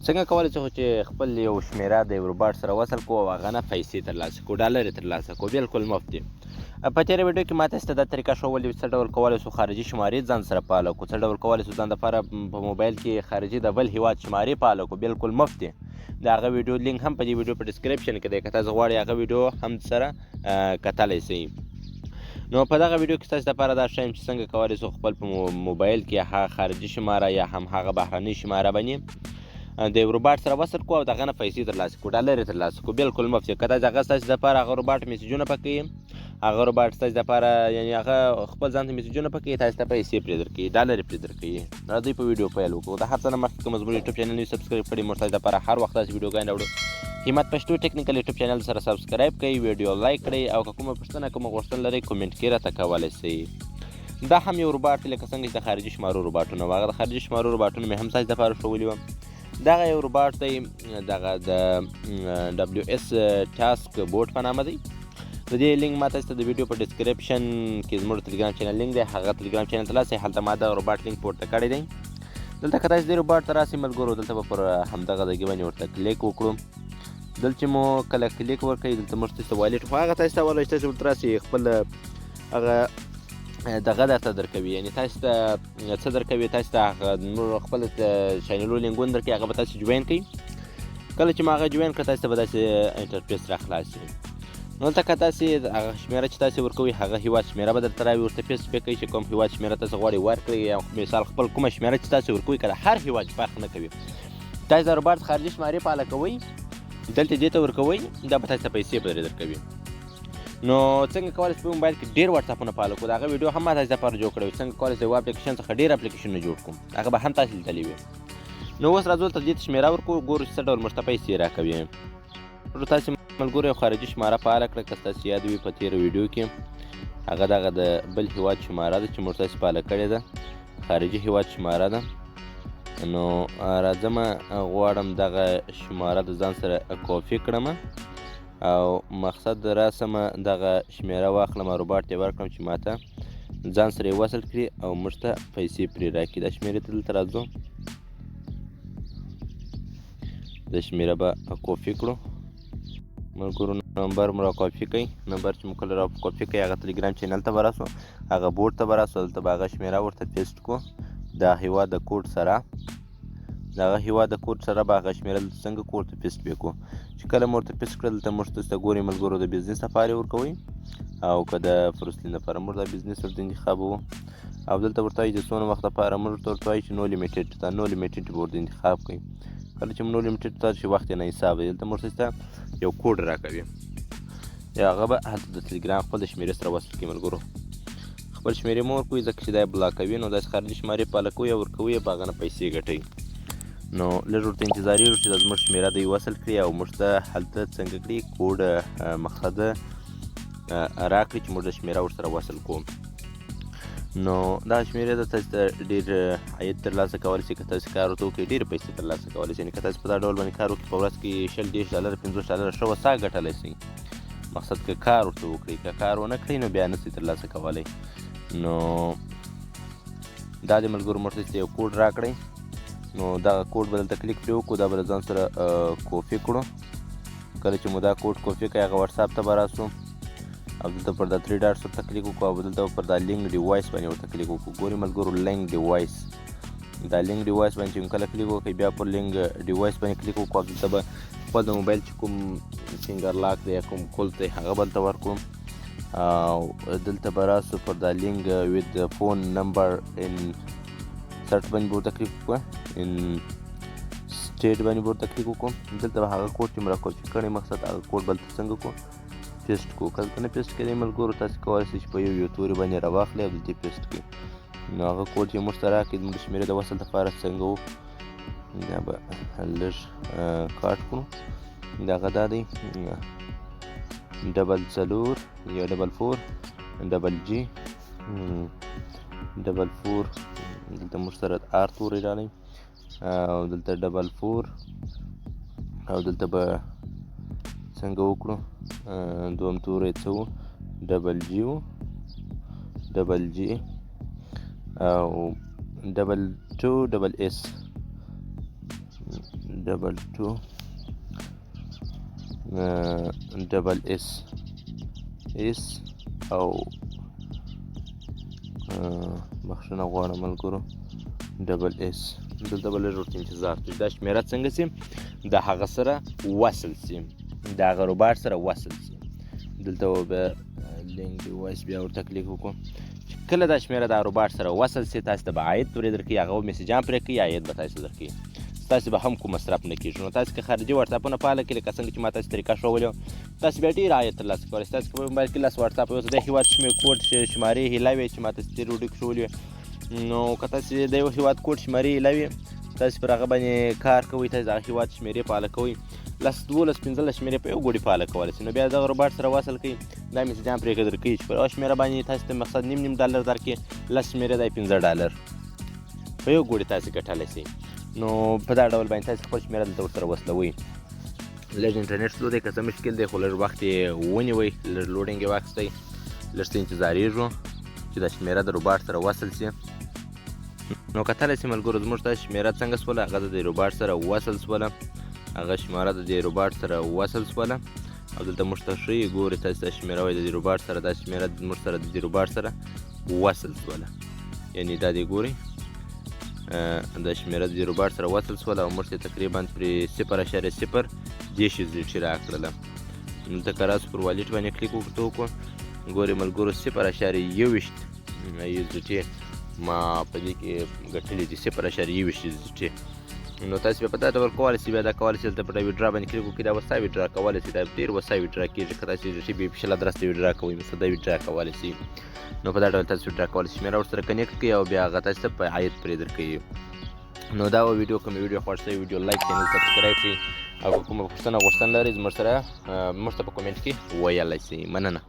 څنګه کولی شو چې خپل یو شمیره د یو روباټ سره وصل کړو او هغه نه پیسې ترلاسه کړو، ډالر یې ترلاسه کړو، بالکل مفت دي. په تېره ویډیو کې ما تاسو ته دا طریقه ښولې څه ډول کولی شو خارجي شمارې ځان سره فعاله کړو، څه ډول کولی شو ځان دپاره په موبایل کې خارجي د بل هېواد شمارې فعاله کړو، بالکل مفت دي. د هغه ویډیو لینک هم په دې ویډیو په ډسکرپشن کې دی، که تاسو غواړئ هغه ویډیو هم سره کتلی شئ. نو په دغه ویډیو کې ستاسو دپاره دا ښیم چې څنګه کولی شو خپل په موبایل کې هغه خارجي شماره یا هم هغه بهرنۍ شماره باندې د یو روباټ سره وصل کړو او د هغه نه پیسې ترلاسه کړو، ډالر یې ترلاسه کړو، بالکل مفت یې. که تاسو هغه ستاسو دپاره هغه روباټ میسیجونه پکوي، هغه روباټ ستاسو دپاره یعنې هغه خپل ځان ته میسیجونه پکوي، تاسو ته پیسې پرې درکوي، ډالر یې پرې درکوي. راځئ په ویډیو پیل وکړو. د هر څه نه مخکې که مو زموږ یوټیوب چینل نوي سبسکرایب کړي، موږ ستاسو دپاره هر وخت داسې ویډیوګانې راوړو. همت پښتو ټیکنیکل یوټیوب چینل سره سبسکرایب کړئ، ویډیو لایک کړئ او که کومه پوښتنه کومه غوښتنه لرئ کومنټ کې راته کولی شئ. دا هم یو روباټ دی لکه څنګه چې د خارجي شمارو روباټونه وو، هغه د خارجي شمارو روباټونه مې هم ستاسو دپاره ښولي وه. دغه یو روباټ دی، دغه د WS ټاسک بوټ په نامه دی. د دې لینک ما تاسو ته د ویډیو په ډسکرپشن کې زموږ ټلګرام چینل لینک دی، هغه ټلګرام چینل ته لاړ هلته ما دغه روباټ لینک پورته کړی دی. دلته که تاسو دې روباټ ته راسئ ملګرو، دلته به پر همدغه ځای باندې ورته کلیک وکړو. دلته چې مو کله کلیک ورکړئ دلته موږ تاسو ته والېټ خو هغه تاسو ته وایي چې تاسو ورته راسئ خپل هغه دغه درته درکوي، یعنې تاسو ته څه درکوي، تاسو ته هغه نور خپل چینلو لینکونه درکوي، هغه به تاسو جوین کوئ. کله چې ما هغه جوین کړه تاسو ته به داسې انټرفیس راخلاص شي. نو دلته که تاسې هغه شمېره چې تاسې ورکوئ هغه هېواد شمېره به درته راوي، ورته پیسټ پې کوئ چې کوم هېواد شمېره تاسو غواړئ ورکړئ، یا مثال خپل کومه شمېره چې تاسې ورکوئ که د هر هېواد فرق نه کوي، تاسو د روباټ خارجي شمارې فعاله کوئ، دلته دې ته ورکوئ، دا به تاسو ته پیسې به درکوي. نو څنګه کولی شو په موبایل کې ډېر وټساپونه فعاله کړو، د هغه ویډیو هم ما تاسو دپاره جوړ کړی وي، څنګه کولی شو یو اپلیکیشن څخه ډېر اپلیکیشنونه جوړ کړو، هغه به هم تاسو لیدلی وي. نو اوس راځو دلته دې ته شمېره ورکړو، ګورو چې څه ډول موږ ته پیسې راکوي. تاسې ملګرو یو خارجي شماره فعاله کړه، که ستاسو یاد وي په تېره ویډیو کې هغه دغه د بل هېواد شماره ده چې موږ تاسې فعاله کړې ده، خارجي هېواد شماره ده. نو راځمه غواړم دغه شماره د ځان سره کاپي کړم او مقصد راسمه دغه شمېره واخلم او روباټ ته یې ورکړم چې ماته ځان سره یې وصل کړي او موږ ته پیسې پرې راکړي. دا شمېرې ته دلته راځو، دا شمېره به کاپي کړو. ملګرو نمبر مو را کاپي کوئ، نمبر چې مو کله را کاپي کوئ هغه ټلګرام چینل ته به راسو، هغه بورډ ته به راسو، دلته به هغه شمېره ورته پیسټ کړو د هېواد د کوډ سره، د هغه هېواد د کوډ سره به هغه شمېره دلته څنګه کړو ورته پیسټ بې کړو. چې کله مو ورته پیسټ کړه دلته موږ تاسو ته ګورئ ملګرو د بزنس لپاره یې ورکوئ او که د فروسلین لپاره موږ دا بزنس ورته انتخابوو او دلته ورته وایي چې څونه وخت لپاره موږ ورته وایي چې نو لیمیټډ، دا نو لیمیټډ به ورته انتخاب کړئ. کله چې نو لیمیټډ ته چې وخت یې نه حساب دی، دلته موږ تاسو ته یو کوډ راکوي، یا هغه به هلته د ټلګرام خپل د شمېرې سره وصل کړي. ملګرو خپل شمېرې مه ورکوئ ځکه چې دا یې بلاکوي، نو داسې خارجي شمارې فعاله کوئ او ورکوئ په هغه نه پیسې ګټئ. نو لږ ورته انتظاري وکړو چې دا زموږ شمېره دوی وصل کړي او موږ ته هلته څنګه کړي کوډ مقصد راکړي چې موږ د شمېره ورسره وصل کوو. نو دغه شمېرې د تاسو ته ډېر عاید ترلاسه کولی شي، که تاسو کار ورته وکړئ ډېرې پیسې ترلاسه کولی شئ. یعنې که تاسو په دا ډول باندې کار وکړئ په ورځ کې 20 ډالر 50 ډالر ښه وسا ګټلی شئ. مقصد که کار ورته وکړئ، که کار ونه کړئ نو بیا نه شئ ترلاسه کولی. نو دا د ملګرو موږ ته یو کوډ راکړئ، نو دغه کوډ به دلته کلیک پرې وکړو، دا به له ځان سره کوپي کړو. کله چې مو دا کوډ کوپي کړئ هغه وټساپ ته به راسو او دلته پر دا 3 ډاټس ورته کلیک وکړو او دلته پر دا لینک ډیوایس باندې ورته کلیک وکړو. ګورئ ملګرو لینک ډیوایس، دا لینک ډیوایس باندې چې کله کلیک وکړئ بیا پر لینک ډیوایس باندې کلیک وکړو او دلته به خپل د موبایل چې کوم فینګر لاک دی یا کوم کلت دی هغه به دلته ورکړو او دلته به راسو پر دا لینک وید فون نمبر ان سرچ باندې به ورته کلیک وکړو، ان سټیټ باندې به ورته کلیک وکړو. دلته به هغه کوډ چې مو را کاپي کړی مقصد هغه کوډ به دلته څنګه کړو پیسټ کړو. که دلته نه پیسټ کړئ ملګرو تاسو کولی شئ چې په یو توري باندې راواخلئ او دلته یې پیسټ کړئ. نو هغه کوډ چې موږ ته راکړي زموږ د شمېرې د وصل لپاره څنګه و دا به لږ کاټ کړو. دغه دا دی 4 یا 4 ډبل جی 4 دلته موږ سره آر توری راغلی او دلته 4 او دلته به څنګه وکړو دوم توری څه و ډبل جی او 2 ډبل اس 2 ډبل اس او بخښنه غواړم ملګرو ډبل اس دلته به لږ ورته انتظار کوي. دا شمېره څنګه سي د هغه سره وصل سي، د هغه روباټ سره وصل سي. دلته به لینک ډیوایس بیا ورته کلیک وکړو چې کله دا شمېره د روباټ سره وصل سي تاسو ته به عاید پرې درکوي، هغه به میسیجان پرې کوي، عاید به تاسو درکوي، تاسو به هم کوم مصرف نه کېږي. نو تاسو که خارجي واتساپونه فعاله کړئ لکه څنګه چې ما تاسو طریقه ښودلې وه، تاسو بیا ډېر عاید ترلاسه کولی شئ. تاسو که په موبایل کې لس واتساپ یو څه د هېواد کوډ شمارې هیله وي چې ما تاسو تېر ویډیو کې ښودلې وې، نو که تاسو د یو هېواد کوډ شمارې هیله وي تاسو پر هغه باندې کار کوئ، تاسو د هغه هېواد شمېرې فعاله کوئ، 10 12 15 شمېرې په یو ګوډي فعاله کولی شئ. نو بیا دغه روباټ سره وصل کړئ، دا میسیجان پرې درکوي چې پر یوه شمېره باندې تاسو ته مقصد نیم ډالر درکړي، 10 شمېرې دا $15 په یو ګوډي تاسو ګټلی شئ. نو په دا ډول باندې تاسو خپل شمېره دلته ورسره وصلوئ. لږ انټرنیټ سلو دی که څه مشکل دی، خو لږ وخت یې ونیوئ، لږ لوډینګ یې واخیستی، لږ څه انتظارېږو چې دا شمېره د روباټ سره وصل شي. نو کتلی شئ ملګرو زموږ دا شمېره څنګه شوله، هغه د دې روباټ سره وصل شوله، هغه شمېره د دې روباټ سره وصل شوله او دلته موږ ته ښیي ګورئ تاسو دا شمېره وایي د دې روباټ سره، دا شمېره زموږ سره د دې روباټ سره وصل شوله، یعنې دا دې ګورئ دا شمېره د دې روباټ سره وصل شوله او موږ ته تقریبا پرې 0.010 راکړله. دلته که راسو پر والېټ باندې کلیک وکړو ګورئ ملګرو 0.21 ما په دې کې ګټلي دي 0.21. نو تاسو بیا په دا ډول کولی شئ، بیا دا کولی شئ دلته په ویډرا باندې کلیک وکړئ، دا وسا ویډرا کولی شئ، دا ډېر وسا ویډرا کېږي. که تاسو د بي پي ایل ادرس ته ویډرا کوئ مثلا دا ویډرا کولی شئ، نو په دا ډول تاسو ویډرا کولی شئ، شمېره ورسره کنیکټ کړئ او بیا هغه تاسو ته په عاید پرې درکوي. نو دا ویډیو کومه ویډیو خوښ شوی ویډیو لایک چینل سبسکرایب کړئ او کومه پوښتنه غوښتنه لرئ زموږ سره موږ ته په کومنټ کې ویلی شئ. مننه.